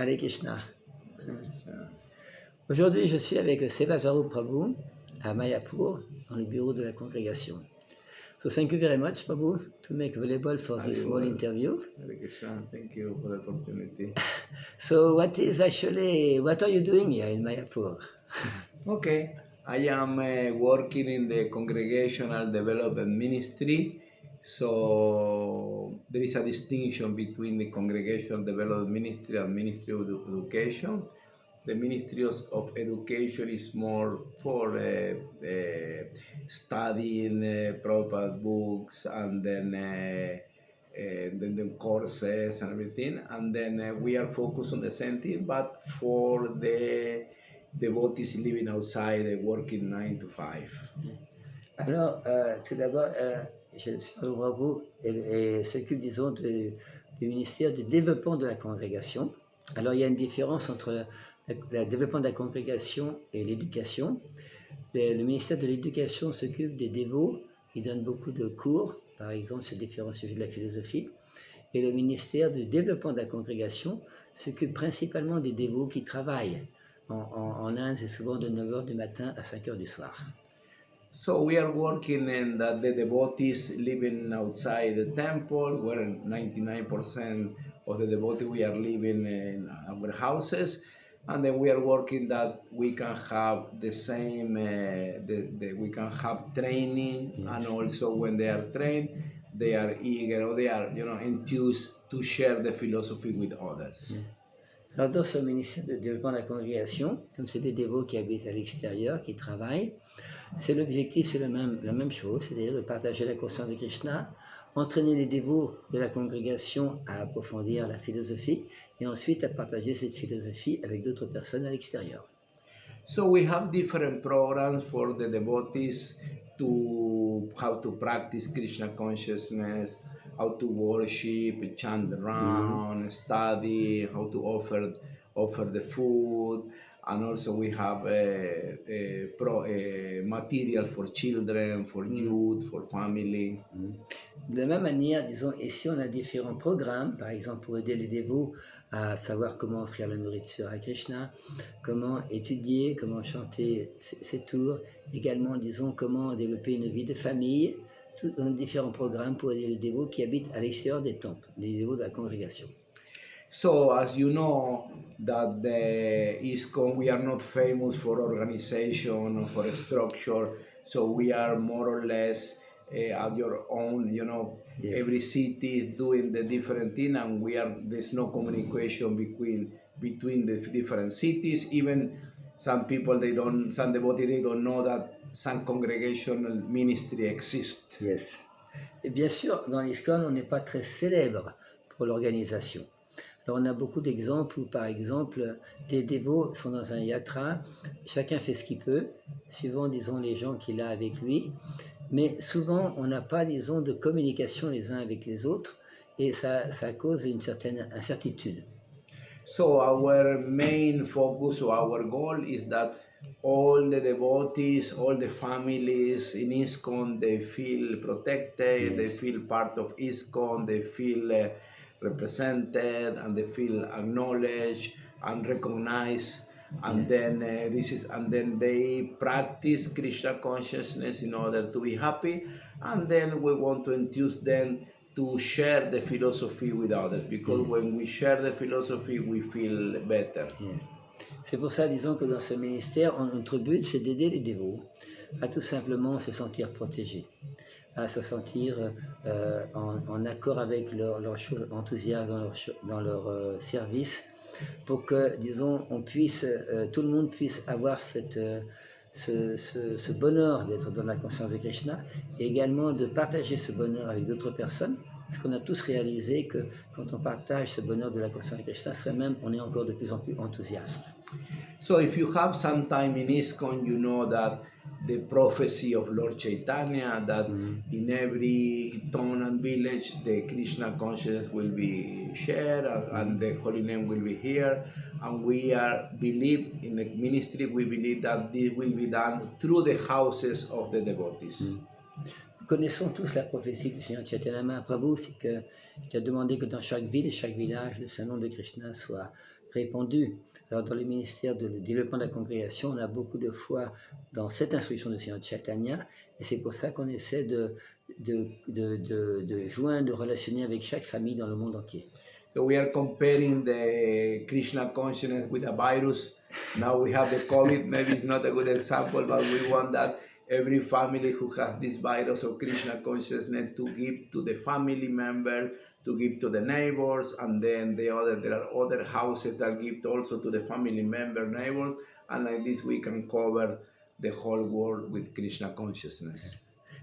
Hare Krishna. Aujourd'hui, je suis avec Sevasvarup Prabhu à Mayapur, dans le bureau de la congrégation. So thank you very much, Prabhu, to make available for this small interview. Hare Krishna, thank you for the opportunity. So what are you doing here in Mayapur? Okay, I am working in the Congregational Development Ministry. So there is a distinction between the Congregational Development Ministry and Ministry of Education. The Ministry of Education is more for studying proper books and then the courses and everything. And then we are focused on the same thing, but for the devotees living outside, working 9 to 5. Alors, tout d'abord, Sevasvarup Prabhu s'occupe, disons, du ministère du développement de la congrégation. Alors, il y a une différence entre le développement de la congrégation et l'éducation. Le ministère de l'éducation s'occupe des dévots, il donne beaucoup de cours, par exemple sur différents sujets de la philosophie. Et le ministère du développement de la congrégation s'occupe principalement des dévots qui travaillent. En Inde, c'est souvent de 9h du matin à 5h du soir. So we are working in the devotees living outside the temple, where 99% of the devotees we are living in our houses. And then we are working that we can have the same, we can have training, yes. And also when they are trained, they are eager or they are, enthused to share the philosophy with others. Yes. Alors dans ce ministère de développement de la congrégation, comme c'est des dévots qui habitent à l'extérieur, qui travaillent, c'est l'objectif, c'est la même chose, c'est-à-dire de partager la conscience de Krishna, entraîner les dévots de la congrégation à approfondir la philosophie et ensuite à partager cette philosophie avec d'autres personnes à l'extérieur. So we have different programs for the devotees to how to practice Krishna consciousness, how to worship, chant around, study, how to offer the food, and also we have material for children, for youth, for family. De la même manière, disons, ici on a différents programmes, par exemple pour aider les dévots à savoir comment offrir la nourriture à Krishna, comment étudier, comment chanter ses tours, également, disons, comment développer une vie de famille, différents programmes pour aider les dévots qui habitent à l'extérieur des temples, les dévots de la congrégation. So, as you know, that the ISKCON, we are not famous for organization or for structure, so we are more or less at your own, yes. Every city is doing the different thing, and there's no communication between the different cities. Even some people, some devotees, they don't know that some congregational ministry exists. Yes. Et bien sûr, dans l'ISKCON, on n'est pas très célèbre pour l'organisation. Alors on a beaucoup d'exemples où, par exemple, des dévots sont dans un yatra, chacun fait ce qu'il peut, suivant, disons, les gens qu'il a avec lui, mais souvent on n'a pas, disons, de communication les uns avec les autres, et ça cause une certaine incertitude. So our main focus, or our goal is that all the devotees, all the families in ISKCON, they feel protected, yes. They feel part of ISKCON, they feel represented, and they feel acknowledged and recognized, and yes. then they practice Krishna consciousness in order to be happy, and then we want to enthuse them to share the philosophy with others, because yes. When we share the philosophy, we feel better. Yes. C'est pour ça, disons, que dans ce ministère, notre but, c'est d'aider les dévots à tout simplement se sentir protégés, à se sentir en accord avec leur enthousiasme dans leur service, pour que, disons, tout le monde puisse avoir ce bonheur d'être dans la conscience de Krishna, et également de partager ce bonheur avec d'autres personnes, parce qu'on a tous réalisé que quand on partage ce bonheur de la conscience de Krishna, on est encore de plus en plus enthousiaste. So if you have some time in ISKCON, you know that the prophecy of Lord Chaitanya, that in every town and village the Krishna consciousness will be shared, and the holy name will be here, and we believe in the ministry, we believe that this will be done through the houses of the devotees. Nous connaissons tous la prophétie du Seigneur Chaitanya Mahaprabhu, c'est il a demandé que dans chaque ville et chaque village, le saint nom de Krishna soit répandu. Alors dans le ministère de développement de la congrégation, on a beaucoup de foi dans cette instruction de Seigneur Chaitanya, et c'est pour ça qu'on essaie de joindre, de relationner avec chaque famille dans le monde entier. So we are comparing the Krishna consciousness with a virus. Now we have the COVID. Maybe it's not a good example, but we want that every family who has this virus of Krishna consciousness to give to the family member, to give to the neighbors, and then there are other houses that give also to the family member, neighbors, and like this we can cover the whole world with Krishna consciousness.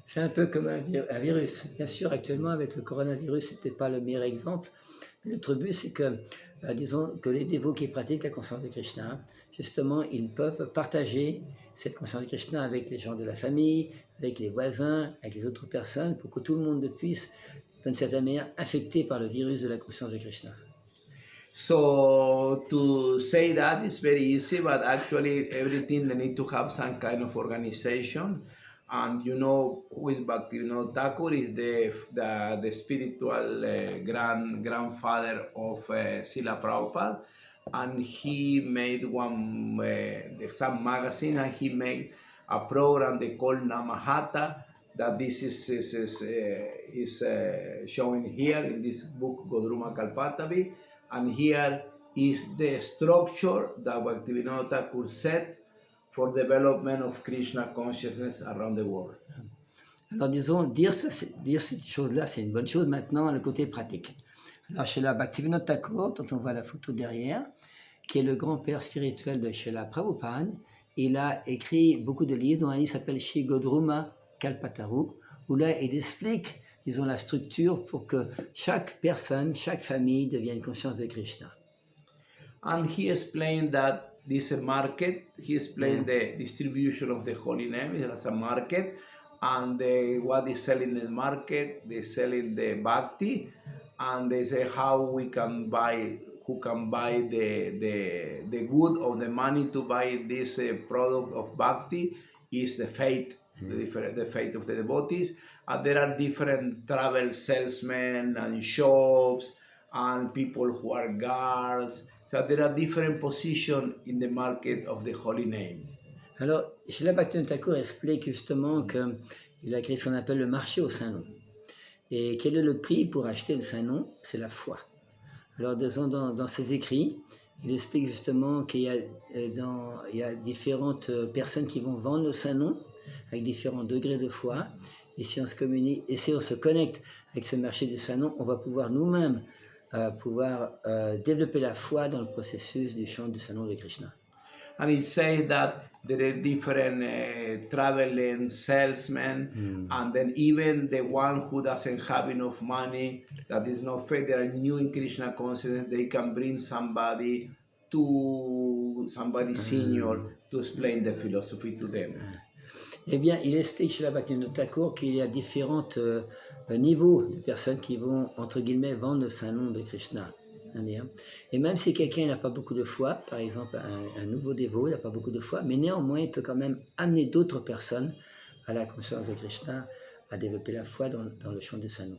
C'est un peu comme un virus. Bien sûr, actuellement, avec le coronavirus, ce n'était pas le meilleur exemple. Mais notre but, c'est que, disons, que les dévots qui pratiquent la conscience de Krishna, justement, ils peuvent partager cette conscience de Krishna avec les gens de la famille, avec les voisins, avec les autres personnes, pour que tout le monde puisse, d'une certaine manière, infecté par le virus de la conscience de Krishna. So to say that is very easy, but actually everything they need to have some kind of organization. And you know who is Bhaktivinoda Thakur is the spiritual grandfather of Srila Prabhupada, and he made some magazine, and he made a program they call Namahata, that this is showing here in this book Godruma Kalpatavi, and here is the structure that Bhaktivinoda Thakur set for development of Krishna consciousness around the world. Alors disons, dire cette chose-là, c'est une bonne chose. Maintenant, le côté pratique. Alors Srila Bhaktivinoda Thakur, dont on voit la photo derrière, qui est le grand-père spirituel de Srila Prabhupada, il a écrit beaucoup de livres, dont un livre s'appelle Shri Godruma Kalpataru, où là, il explique, disons, la structure pour que chaque personne, chaque famille devienne conscience de Krishna. And he explained that this is a market. He explained the distribution of the holy name as a market, and what is selling in the market, they selling the bhakti, and they say how we can buy, who can buy the good of the money to buy this product of bhakti is the faith, the faith of the devotees. And there are different travel salesmen and shops and people who are guards. So there are different positions in the market of the holy name. Alors, Srila Bhaktivinoda Thakur explique justement qu'il a créé ce qu'on appelle le marché au Saint-Nom. Et quel est le prix pour acheter le Saint-Nom? C'est la foi. Alors, dans ses écrits, il explique justement qu'il y a différentes personnes qui vont vendre le Saint-Nom avec différents degrés de foi. Et si on se communique, et si on se connecte avec ce marché du Saint-Nom, on va pouvoir nous-mêmes développer la foi dans le processus du chant du Saint-Nom de Krishna. And he said that there are different traveling salesmen, and then even the one who doesn't have enough money, that is not fair, they are new in Krishna consciousness, they can bring somebody senior to explain the philosophy to them. Eh bien, il explique chez la Bhaktivinoda Thakur qu'il y a différents niveaux de personnes qui vont, entre guillemets, vendre le Saint-Nom de Krishna. Et même si quelqu'un n'a pas beaucoup de foi, par exemple un nouveau dévot, il n'a pas beaucoup de foi, mais néanmoins il peut quand même amener d'autres personnes à la conscience de Krishna, à développer la foi dans le chant du Saint-Nom.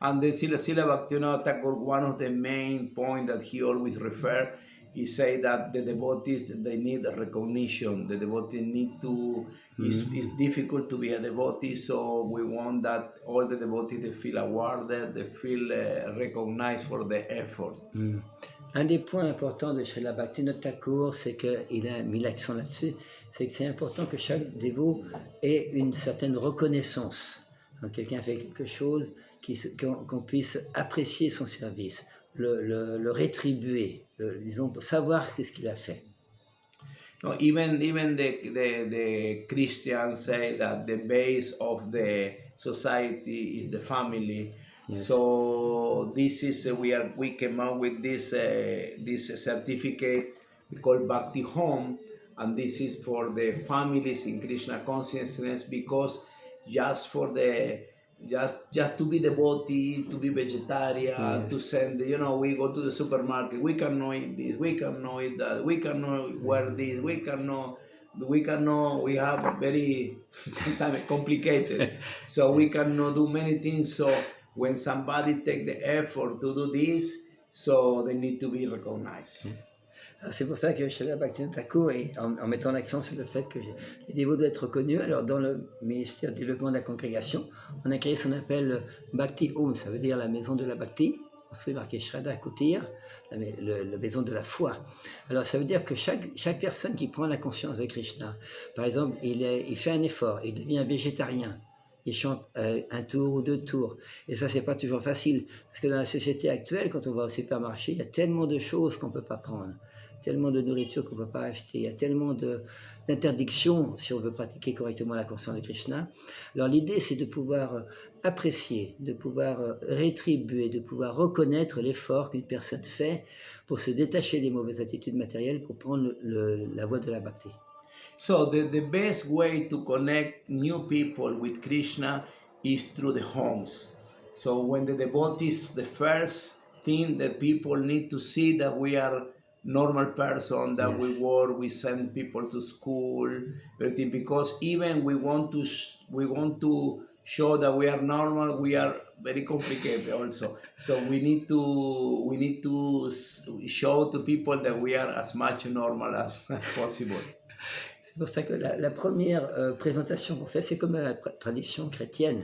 And the Srila Bhaktivinoda Thakur, one of the main points that he always referred, he said that the devotees, they need a recognition. The devotees need to, it's difficult to be a devotee, so we want that all the devotees, they feel awarded, they feel recognized for the effort. Un des points importants de Srila Bhaktivinoda Thakur, c'est qu'il a mis l'accent là-dessus, c'est que c'est important que chaque dévot ait une certaine reconnaissance. Quand quelqu'un fait quelque chose, qu'on puisse apprécier son service, le rétribuer, disons, savoir qu'est-ce qu'il a fait. No, even the Christians say that the base of the society is the family. Yes. So this is we came out with this certificate we call Bhakti Home, and this is for the families in Krishna consciousness, because just to be devotee, to be vegetarian, yes, to send, we go to the supermarket, we cannot eat this, we cannot eat that, we cannot wear this, we have very sometimes complicated, so we cannot do many things. So when somebody take the effort to do this, so they need to be recognized. Alors, c'est pour ça que Srila Bhaktivinoda Thakur, en mettant l'accent sur le fait que les dévots doivent être reconnus, alors dans le ministère du développement de la congrégation, on a créé ce qu'on appelle Bhakti Home, ça veut dire la maison de la Bhakti, ensuite marqué Shraddha Kutir, la maison de la foi. Alors ça veut dire que chaque personne qui prend la conscience de Krishna, par exemple, il fait un effort, il devient végétarien, il chante un tour ou 2 tours. Et ça, c'est pas toujours facile. Parce que dans la société actuelle, quand on va au supermarché, il y a tellement de choses qu'on peut pas prendre, tellement de nourriture qu'on peut pas acheter, il y a tellement d'interdictions si on veut pratiquer correctement la conscience de Krishna. Alors l'idée, c'est de pouvoir apprécier, de pouvoir rétribuer, de pouvoir reconnaître l'effort qu'une personne fait pour se détacher des mauvaises attitudes matérielles pour prendre la voie de la bhakti. So the best way to connect new people with Krishna is through the homes. So when the devotees, the first thing that people need to see that we are normal person, that we work, we send people to school, everything, because even we want to show that we are normal, we are very complicated also. So we need to show to people that we are as much normal as possible. C'est pour ça que la première présentation qu'on fait, c'est comme dans la tradition chrétienne.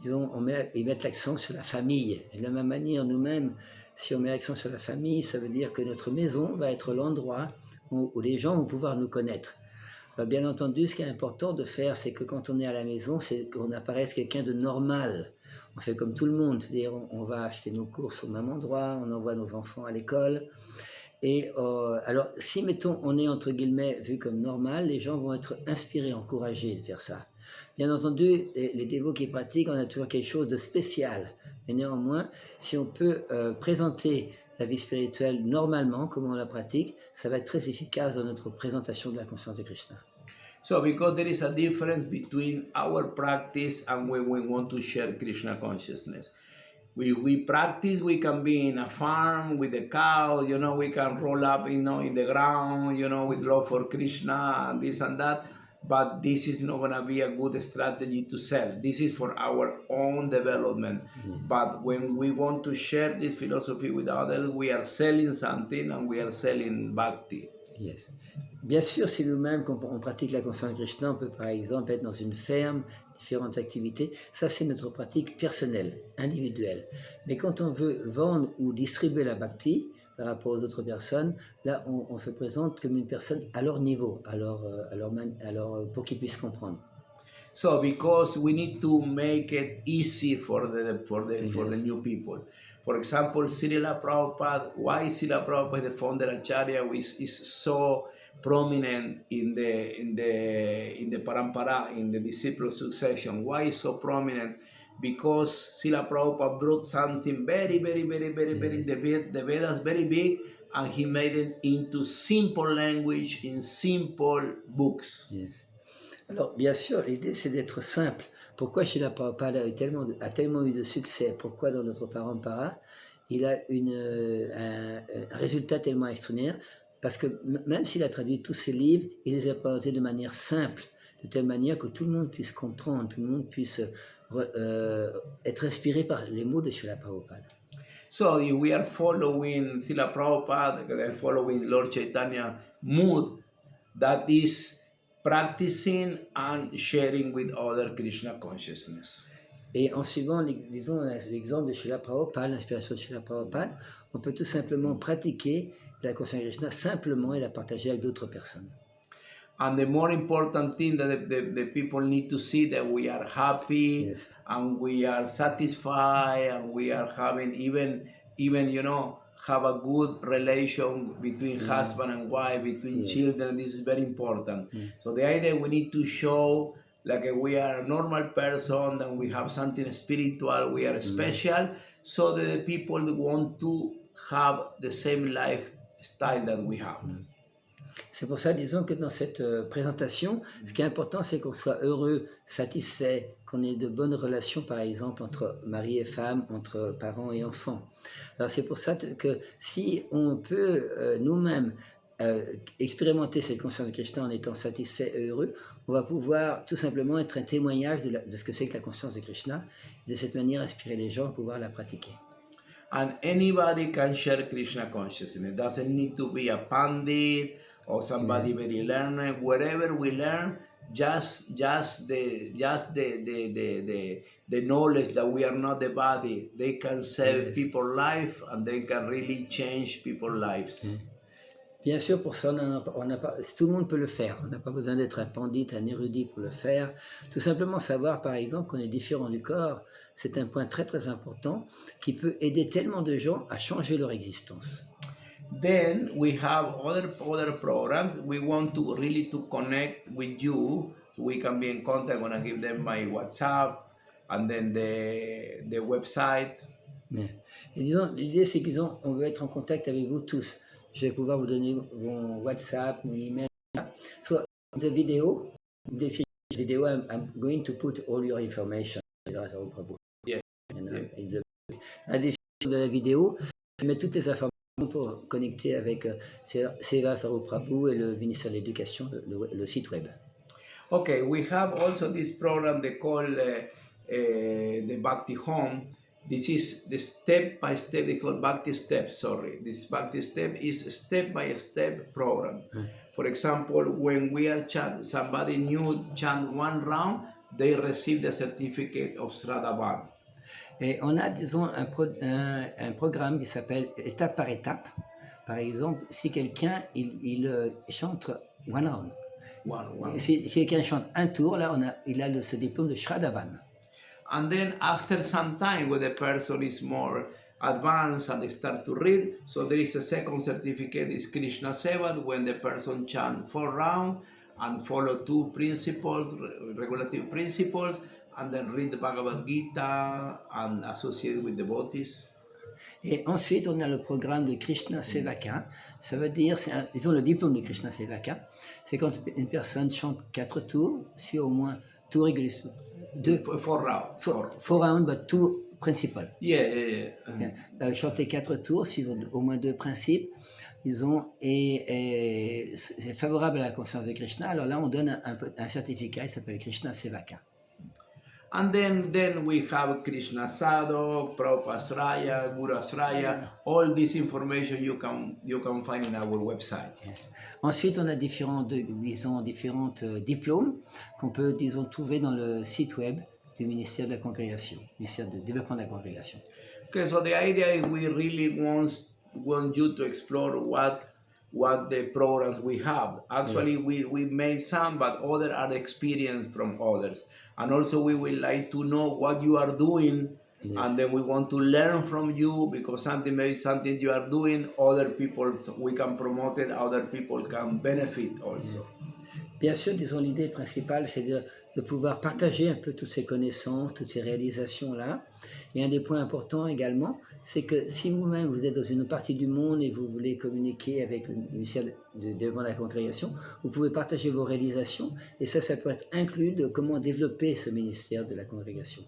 Disons, ils mettent l'accent sur la famille. Et de la même manière, nous-mêmes, si on met l'accent sur la famille, ça veut dire que notre maison va être l'endroit où les gens vont pouvoir nous connaître. Alors, bien entendu, ce qui est important de faire, c'est que quand on est à la maison, c'est qu'on apparaisse quelqu'un de normal. On fait comme tout le monde, c'est-à-dire on va acheter nos courses au même endroit, on envoie nos enfants à l'école. Et alors, si, mettons, on est entre guillemets vu comme normal, les gens vont être inspirés, encouragés de faire ça. Bien entendu, les dévots qui pratiquent, on a toujours quelque chose de spécial. Mais néanmoins, si on peut présenter la vie spirituelle normalement, comme on la pratique, ça va être très efficace dans notre présentation de la conscience de Krishna. So because there is a difference between our practice and when we want to share Krishna consciousness. We practice, we can be in a farm with a cow, we can roll up, in the ground, with love for Krishna and this and that. But this is not going to be a good strategy to sell. This is for our own development. But when we want to share this philosophy with others, we are selling something and we are selling bhakti. Yes. Bien sûr, si nous-mêmes, quand on pratique la conscience de Krishna, on peut par exemple être dans une ferme, différentes activités. Ça, c'est notre pratique personnelle, individuelle. Mais quand on veut vendre ou distribuer la bhakti par rapport aux autres personnes, là, on se présente comme une personne à leur niveau, pour qu'ils puissent comprendre. So, because we need to make it easy for the new people. For example, Srila Prabhupada, why Srila Prabhupada, the founder Acharya, is so prominent in the parampara, in the disciple succession. Why is so prominent? Because Srila Prabhupada brought something very, the Vedas very big, and he made it into simple language, in simple books. Yes. Alors, bien sûr, l'idée, c'est d'être simple. Pourquoi Srila Prabhupada a tellement eu de succès? Pourquoi dans notre parampara, il a un résultat tellement extraordinaire? Parce que même s'il a traduit tous ses livres, il les a présentés de manière simple, de telle manière que tout le monde puisse comprendre, tout le monde puisse être inspiré par les mots de Srila Prabhupada. So if we are following Srila Prabhupada, following Lord Chaitanya mood, that is practicing and sharing with other Krishna consciousness. Et en suivant, disons, l'exemple de Srila Prabhupada, l'inspiration de Srila Prabhupada, on peut tout simplement pratiquer la conscience de Krishna simplement et la partager avec d'autres personnes. And the more important thing that the people need to see that we are happy, yes, and we are satisfied, and we are having even have a good relation between husband and wife, between children. This is very important. So the idea, we need to show like we are a normal person, that we have something spiritual, we are special, so that the people want to have the same lifestyle that we have. C'est pour ça, disons que dans cette présentation, ce qui est important, c'est qu'on soit heureux, satisfait, qu'on ait de bonnes relations, par exemple, entre mari et femme, entre parents et enfants. Alors c'est pour ça que si on peut nous-mêmes expérimenter cette conscience de Krishna en étant satisfait et heureux, on va pouvoir tout simplement être un témoignage de ce que c'est que la conscience de Krishna, de cette manière inspirer les gens à pouvoir la pratiquer. And anybody can share Krishna consciousness. It doesn't need to be a pandit or somebody very learned. Wherever we learn, just the knowledge that we are not the body, they can save people's life and they can really change people's lives. Bien sûr, pour ça, tout le monde peut le faire. On n'a pas besoin d'être un pandit, un érudit pour le faire. Tout simplement savoir, par exemple, qu'on est différent du corps, c'est un point très très important qui peut aider tellement de gens à changer leur existence. Then we have other programs. We want to really to connect with you. So we can be in contact. I'm gonna give them my WhatsApp and then the website. Et disons, l'idée c'est qu'on veut être en contact avec vous tous. Je vais pouvoir vous donner mon WhatsApp, mon email. So in the video, description video, I'm going to put all your information. Yeah. La description de la vidéo, je vais mettre toutes les informations pour connecter avec Seva Sarvabhauma et le ministère de l'Éducation, le site web. Okay, we have also this program they call the Bhakti Home. This is the step-by-step, they call Bhakti Step, sorry. This Bhakti Step is a step-by-step program. For example, when we are somebody new chant one round, they receive the certificate of Sradavan. Et on a, disons, un programme qui s'appelle étape par étape. Par exemple, si quelqu'un il chante one round. Si quelqu'un chante un tour, là, il a ce diplôme de Sradavan. And then after some time, when the person is more advanced and they start to read, so there is a second certificate, is Krishna Seva, when the person chant 4 rounds and follow 2 principles, regulative principles, and then read the Bhagavad Gita and associate with devotees. Et ensuite, on a le programme de Krishna Sevaka. Ça veut dire, ils ont le diplôme de Krishna Sevaka. C'est quand une personne chante 4 tours, suit au moins tout régulier. 4 rounds. 4 rounds, but 2 principal. Yeah. Chanter 4 tours, suivre au moins 2 principes, disons, et c'est favorable à la conscience de Krishna. Alors là, on donne un certificat, il s'appelle Krishna Sevaka. And then we have Krishna Sadhak, Prabhupada Asraya, Guru Asraya. All this information you can find in our website. Ensuite, on a différents diplômes qu'on peut, disons, trouver dans le site web du ministère de la Congrégation, ministère de développement de la Congrégation. Okay, so the idea is we really want you to explore what the programs we have. Actually, we made some, but others are experienced from others. And also we would like to know what you are doing, and then we want to learn from you, because maybe something you are doing, other people, we can promote it, other people can benefit also. Bien sûr, disons, l'idée principale, c'est de pouvoir partager un peu toutes ces connaissances, toutes ces réalisations-là. Et un des points importants également, c'est que si vous-même, vous êtes dans une partie du monde et vous voulez communiquer avec le ministère de développement de la congrégation, vous pouvez partager vos réalisations, et ça peut être inclus de comment développer ce ministère de la congrégation.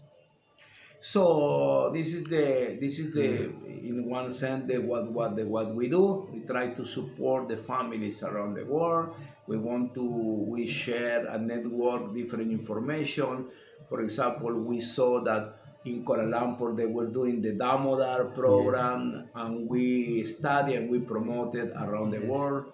So this is the in one sense what we do. We try to support the families around the world. We share and network different information. For example, we saw that in Kuala Lumpur they were doing the Damodar program, and we study and we promote it around the world.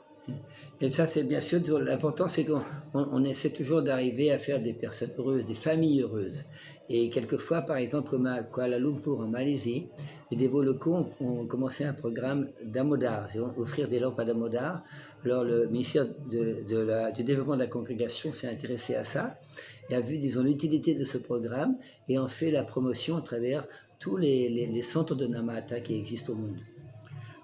Et ça, c'est bien sûr, l'important, c'est qu'on essaie toujours d'arriver à faire des personnes heureuses, des familles heureuses. Et quelquefois, par exemple, comme à Kuala Lumpur, en Malaisie, les dévots locaux ont commencé un programme d'Amodar, offrir des lampes à Damodar. Alors, le ministère du développement de la congrégation s'est intéressé à ça et a vu, disons, l'utilité de ce programme et en fait la promotion à travers tous les centres de Namata qui existent au monde.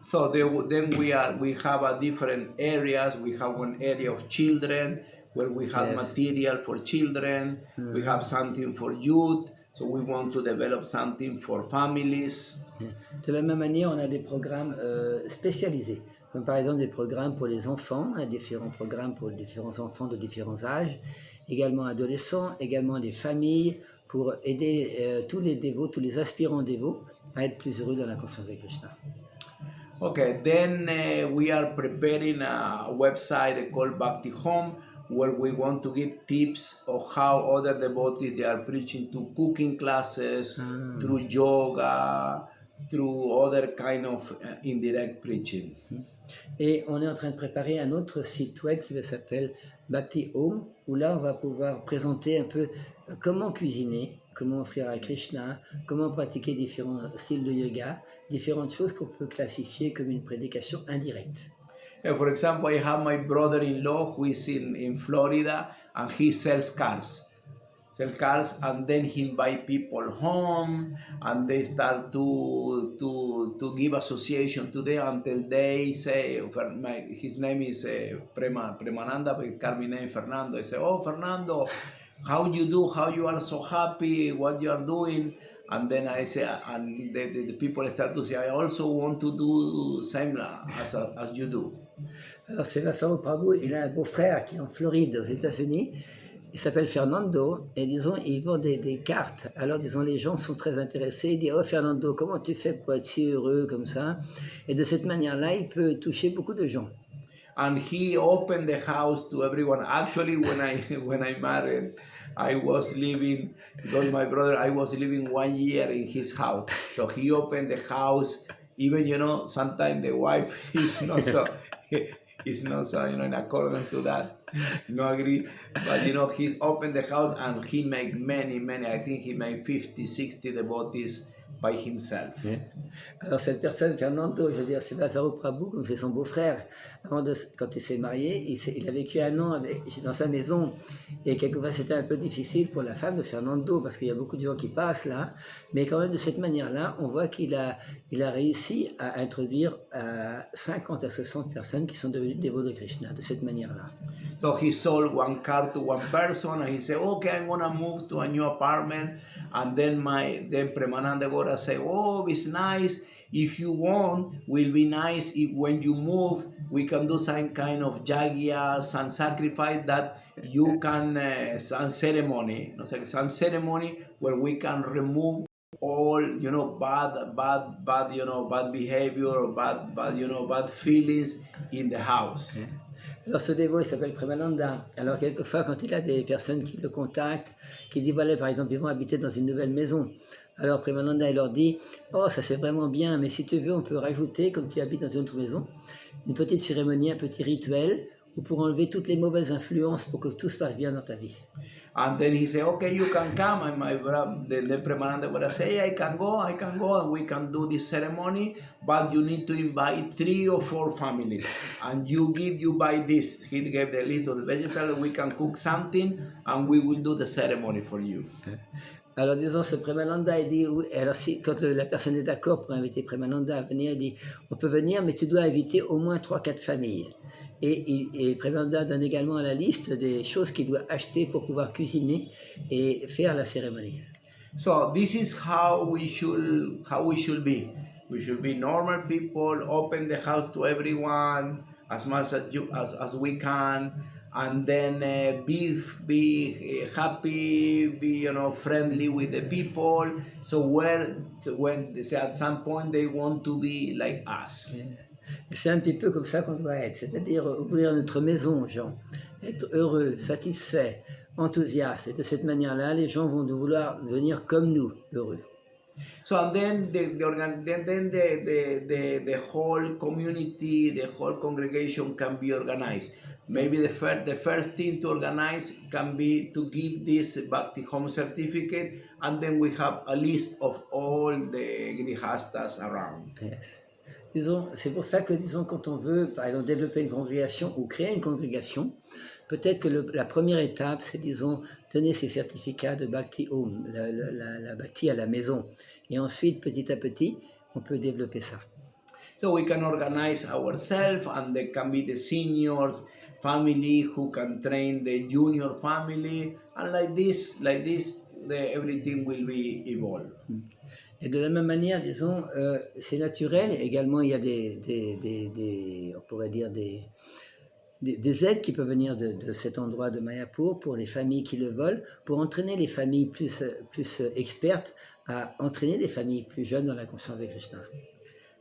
So then we have a different areas. We have one area of children where we have material for children. We have something for youth. So we want to develop something for families. De la même manière, on a des programmes spécialisés, comme par exemple des programmes pour les enfants, différents programmes pour différents enfants de différents âges, également adolescents, également des familles, pour aider tous les dévots, tous les aspirants dévots à être plus heureux dans la conscience de Krishna. Okay, then we are preparing a website called Bhakti Home, where we want to give tips of how other devotees they are preaching to cooking classes, through yoga, through other kind of indirect preaching. Et on est en train de préparer un autre site web qui s'appelle Bhakti Home, où là on va pouvoir présenter un peu comment cuisiner, comment offrir à Krishna, comment pratiquer différents styles de yoga, différentes choses qu'on peut classifier comme une prédication indirecte. For example, I have my brother-in-law who is in Florida, and he sells cars. And then he invite people home, and they start to give association to them until they say, his name is Premananda, but Carmi name Fernando. I say, oh Fernando, how you do? How you are so happy? What you are doing? And then I say, and the people start to say, I also want to do same as you do. Alors c'est Vincent Prabhu, il a un beau-frère qui est en Floride aux États-Unis. Il s'appelle Fernando, et disons, il vend des cartes. Alors, disons, les gens sont très intéressés. Il dit, oh Fernando, comment tu fais pour être si heureux comme ça? Et de cette manière-là, il peut toucher beaucoup de gens. And he opened the house to everyone. Actually, when I married, I was living, because my brother, I was living 1 year in his house. So he opened the house. Even, sometimes the wife is not so, in accordance to that. No agree, but he's opened the house and he made many, I think he made 50, 60 devotees by himself. Yeah. Alors cette personne, Fernando, je veux dire, c'est Lazaro Prabhu, comme c'est son beau-frère. Quand il s'est marié, il a vécu 1 an dans sa maison, et quelquefois c'était un peu difficile pour la femme de Fernando, parce qu'il y a beaucoup de gens qui passent là, mais quand même de cette manière-là, on voit qu'il a réussi à introduire 50 à 60 personnes qui sont devenues dévotes de Krishna, de cette manière-là. So he sold 1 car to 1 person, and he said, okay, I'm gonna move to a new apartment. And then Premananda Gora said, oh, it's nice. If you want, will be nice if when you move, we can do some kind of yagya, some sacrifice that you can, some ceremony where we can remove all, bad behavior, or bad feelings in the house. Yeah. Alors ce dévot, il s'appelle Premananda. Alors quelquefois, quand il a des personnes qui le contactent, qui disent, voilà, par exemple, ils vont habiter dans une nouvelle maison. Alors Premananda, il leur dit, oh, ça c'est vraiment bien, mais si tu veux, on peut rajouter, comme tu habites dans une autre maison, une petite cérémonie, un petit rituel, pour enlever toutes les mauvaises influences, pour que tout se passe bien dans ta vie. And then he said, okay, you can come. And my brother, the Premananda would say, I can go, and we can do this ceremony, but you need to invite 3 or 4 families. And you buy this. He gave the list of the vegetables, we can cook something, and we will do the ceremony for you. Alors disons, ce Premananda, il dit, alors si quand la personne est d'accord pour inviter Premananda à venir, il dit, on peut venir, mais tu dois inviter au moins 3-4 familles. Et Premananda donne également la liste des choses qu'il doit acheter pour pouvoir cuisiner et faire la cérémonie. So this is how we should be. We should be normal people, open the house to everyone as much as we can, and then be happy, be friendly with the people. So when they say at some point they want to be like us. Yeah. C'est un petit peu comme ça qu'on doit être, c'est-à-dire ouvrir notre maison aux gens, être heureux, satisfait, enthousiaste. Et de cette manière-là, les gens vont vouloir venir comme nous, heureux. So and then the whole community, the whole congregation can be organized. Maybe the first thing to organize can be to give this Bhakti Home certificate, and then we have a list of all the grihastas around. Yes. Disons, c'est pour ça que, disons, quand on veut, par exemple, développer une congrégation ou créer une congrégation, peut-être que la première étape, c'est, disons, donner ces certificats de Bhakti Home, la Bhakti à la maison. Et ensuite, petit à petit, on peut développer ça. So we can organize ourselves, and there can be the seniors family who can train the junior family, and like this, everything will be evolved. Et de la même manière, disons, c'est naturel. Également, il y a on pourrait dire des aides qui peuvent venir de cet endroit de Mayapur pour les familles qui le veulent, pour entraîner les familles plus expertes à entraîner des familles plus jeunes dans la conscience de Krishna.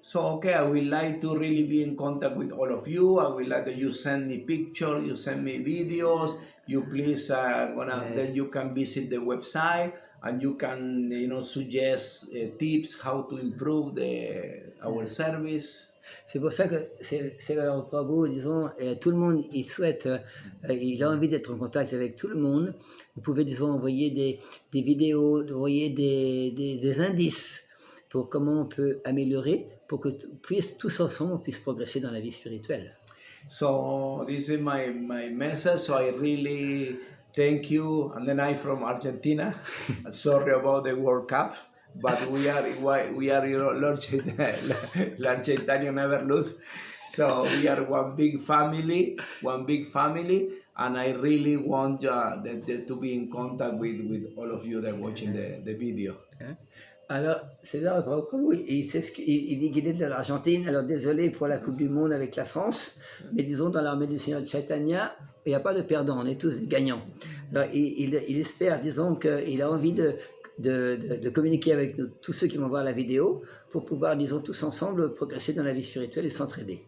So, okay, I would like to really be in contact with all of you. I would like that you send me pictures, you send me videos. You please, then you can visit the website and you can, suggest tips how to improve our service. C'est pour ça que c'est le Prabhu, disons, tout le monde, il souhaite, il a envie d'être en contact avec tout le monde. Vous pouvez, disons, envoyer des vidéos, envoyer des indices pour comment on peut améliorer, pour que tous ensemble, on puisse progresser dans la vie spirituelle. So this is my message. So I really thank you. And then I'm from Argentina. Sorry about the World Cup. But we are Lord Chaitanya never lose. So we are one big family, and I really want to be in contact with all of you that are watching the video. Alors, César Prabhu, il dit qu'il est de l'Argentine. Alors, désolé pour la Coupe du Monde avec la France, mais disons, dans l'armée du Seigneur Chaitanya, il n'y a pas de perdants, on est tous gagnants. Alors, il espère, disons, qu'il a envie de communiquer avec nous, tous ceux qui vont voir la vidéo, pour pouvoir, disons, tous ensemble progresser dans la vie spirituelle et s'entraider.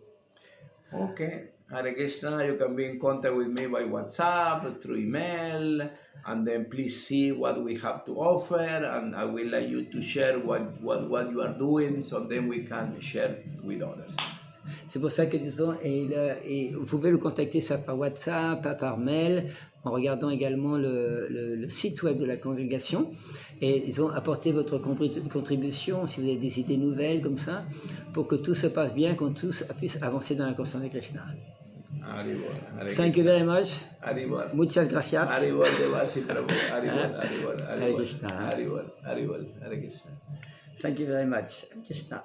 Okay. Hare Krishna, you can be in contact with me by WhatsApp, through email, and then please see what we have to offer, and I will like you to share what you are doing, so then we can share with others. C'est pour ça que, disons, et vous pouvez le contacter ça par WhatsApp, par mail, en regardant également le site web de la congrégation. Et disons, apportez votre contribution, si vous avez des idées nouvelles comme ça, pour que tout se passe bien, qu'on tous puisse avancer dans la conscience de Krishna. Thank you very much. Muchas gracias. Hare Krishna. Thank you very much. Krishna.